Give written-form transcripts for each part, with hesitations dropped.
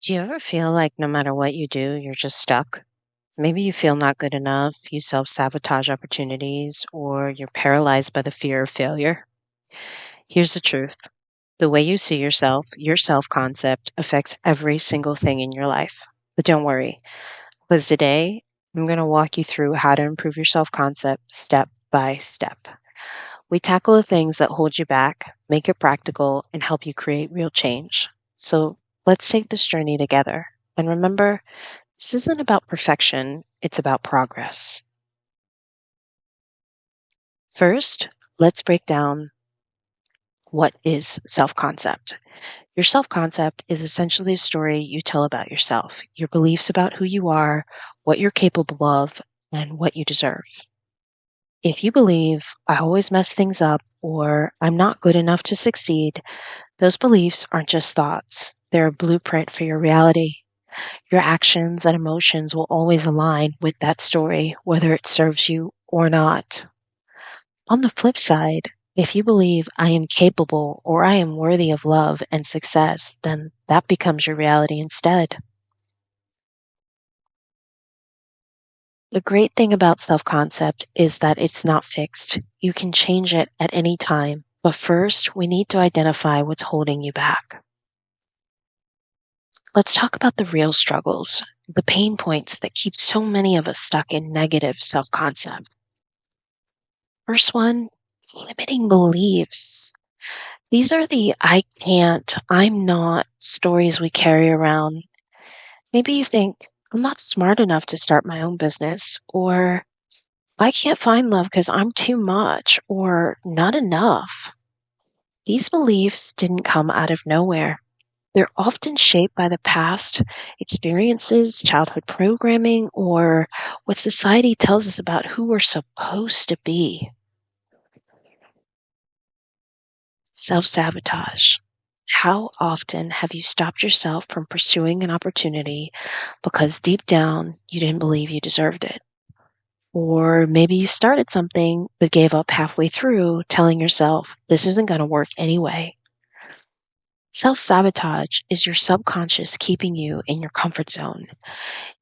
Do you ever feel like no matter what you do, you're just stuck? Maybe you feel not good enough, you self sabotage opportunities, or you're paralyzed by the fear of failure. Here's the truth: the way you see yourself, your self concept, affects every single thing in your life. But don't worry, because today I'm going to walk you through how to improve your self concept step by step. We tackle the things that hold you back, make it practical, and help you create real change. So let's take this journey together. And remember, this isn't about perfection, it's about progress. First, let's break down what is self concept. Your self concept is essentially a story you tell about yourself, your beliefs about who you are, what you're capable of, and what you deserve. If you believe, I always mess things up, or I'm not good enough to succeed, those beliefs aren't just thoughts. They're a blueprint for your reality. Your actions and emotions will always align with that story, whether it serves you or not. On the flip side, if you believe I am capable or I am worthy of love and success, then that becomes your reality instead. The great thing about self concept is that it's not fixed. You can change it at any time. But first, we need to identify what's holding you back. Let's talk about the real struggles, the pain points that keep so many of us stuck in negative self concept. First one, limiting beliefs. These are the I can't, I'm not stories we carry around. Maybe you think, I'm not smart enough to start my own business, or I can't find love because I'm too much, or not enough. These beliefs didn't come out of nowhere. They're often shaped by the past experiences, childhood programming, or what society tells us about who we're supposed to be. Self sabotage. How often have you stopped yourself from pursuing an opportunity because deep down you didn't believe you deserved it? Or maybe you started something but gave up halfway through, telling yourself, this isn't going to work anyway. Self sabotage is your subconscious keeping you in your comfort zone,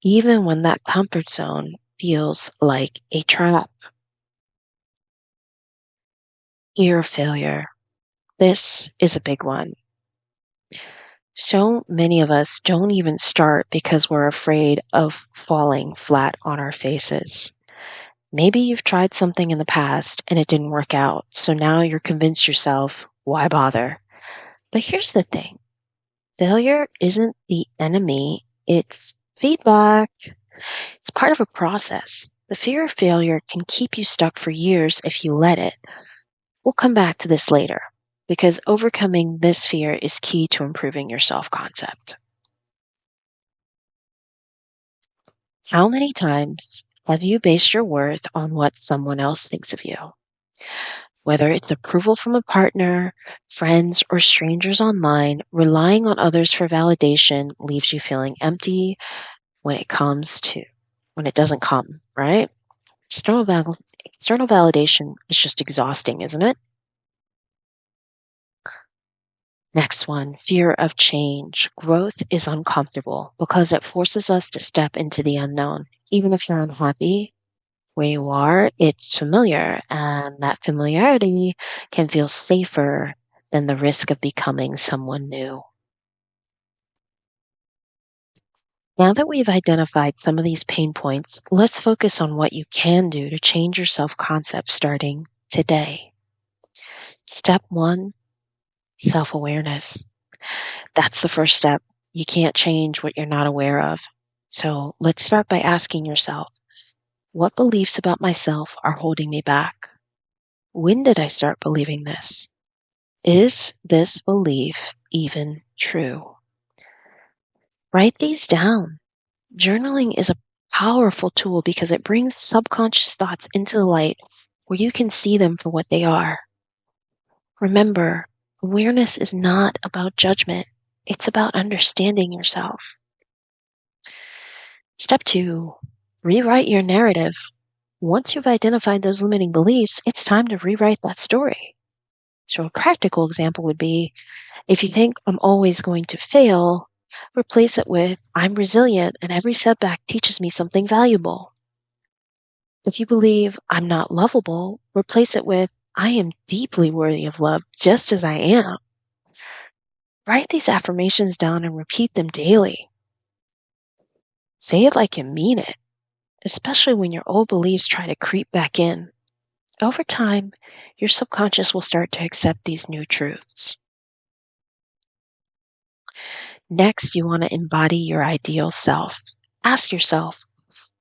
even when that comfort zone feels like a trap. Fear of failure. This is a big one. So many of us don't even start because we're afraid of falling flat on our faces. Maybe you've tried something in the past and it didn't work out, so now you're convinced yourself, why bother? But here's the thing: failure isn't the enemy, it's feedback. It's part of a process. The fear of failure can keep you stuck for years if you let it. We'll come back to this later because overcoming this fear is key to improving your self concept. How many times have you based your worth on what someone else thinks of you? Whether it's approval from a partner, friends, or strangers online, relying on others for validation leaves you feeling empty when it doesn't come, right? External validation is just exhausting, isn't it? Next one, fear of change. Growth is uncomfortable because it forces us to step into the unknown. Even if you're unhappy where you are, it's familiar, and that familiarity can feel safer than the risk of becoming someone new. Now that we've identified some of these pain points, let's focus on what you can do to change your self concept starting today. Step one, self awareness. That's the first step. You can't change what you're not aware of. So let's start by asking yourself, what beliefs about myself are holding me back? When did I start believing this? Is this belief even true? Write these down. Journaling is a powerful tool because it brings subconscious thoughts into the light where you can see them for what they are. Remember, awareness is not about judgment. It's about understanding yourself. Step two, rewrite your narrative. Once you've identified those limiting beliefs, it's time to rewrite that story. So a practical example would be, if you think I'm always going to fail, replace it with, I'm resilient and every setback teaches me something valuable. If you believe I'm not lovable, replace it with, I am deeply worthy of love just as I am. Write these affirmations down and repeat them daily. Say it like you mean it, especially when your old beliefs try to creep back in. Over time, your subconscious will start to accept these new truths. Next, you want to embody your ideal self. Ask yourself,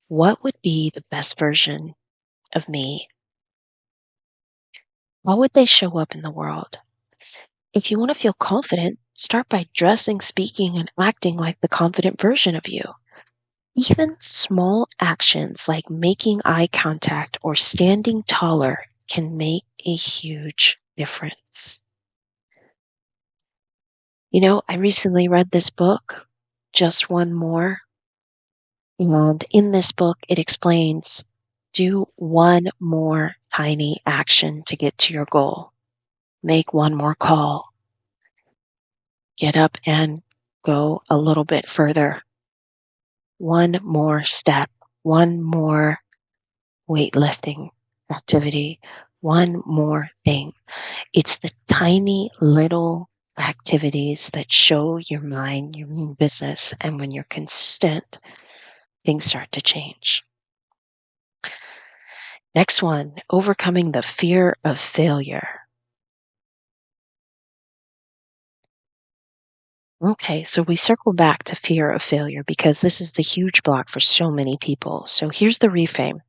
what would be the best version of me? How would they show up in the world? If you want to feel confident, start by dressing, speaking, and acting like the confident version of you. Even small actions like making eye contact or standing taller can make a huge difference. I recently read this book, Just One More, and in this book, it explains do one more tiny action to get to your goal. Make one more call. Get up and go a little bit further. One more step. One more weightlifting activity. One more thing. It's the tiny little activities that show your mind you mean business. And when you're consistent, things start to change. Next one, overcoming the fear of failure. Okay, so we circle back to fear of failure because this is the huge block for so many people. So here's the reframe.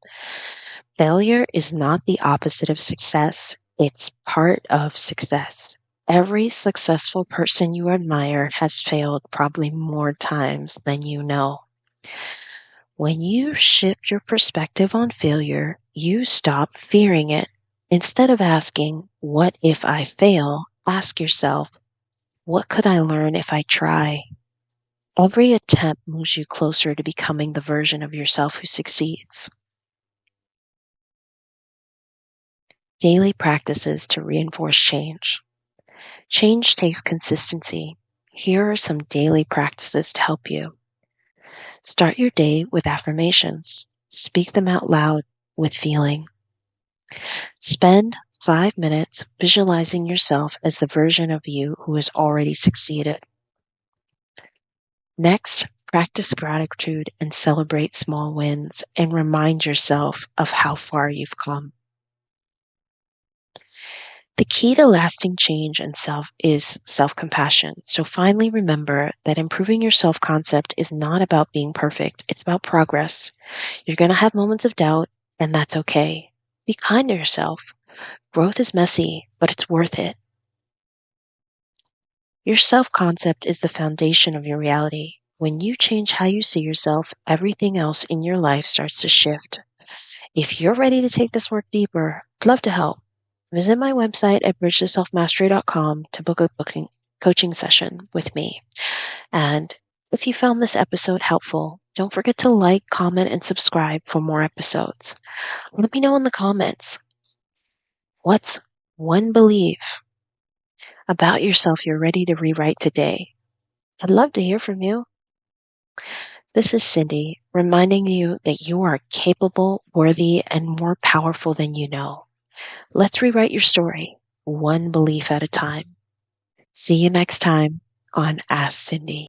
Failure is not the opposite of success. It's part of success. Every successful person you admire has failed probably more times than you know. When you shift your perspective on failure, you stop fearing it. Instead of asking, what if I fail? Ask yourself, what could I learn if I try? Every attempt moves you closer to becoming the version of yourself who succeeds. Daily practices to reinforce change. Change takes consistency. Here are some daily practices to help you. Start your day with affirmations. Speak them out loud with feeling. Spend 5 minutes visualizing yourself as the version of you who has already succeeded. Next, practice gratitude and celebrate small wins and remind yourself of how far you've come. The key to lasting change and is self-compassion. So finally remember that improving your self-concept is not about being perfect. It's about progress. You're going to have moments of doubt, and that's okay. Be kind to yourself. Growth is messy, but it's worth it. Your self-concept is the foundation of your reality. When you change how you see yourself, everything else in your life starts to shift. If you're ready to take this work deeper, I'd love to help. Visit my website at bridgettoselfmastery.com to book a coaching session with me. And if you found this episode helpful, don't forget to like, comment, and subscribe for more episodes. Let me know in the comments, what's one belief about yourself you're ready to rewrite today? I'd love to hear from you. This is Cindy, reminding you that you are capable, worthy, and more powerful than you know. Let's rewrite your story, one belief at a time. See you next time on Ask Cindy.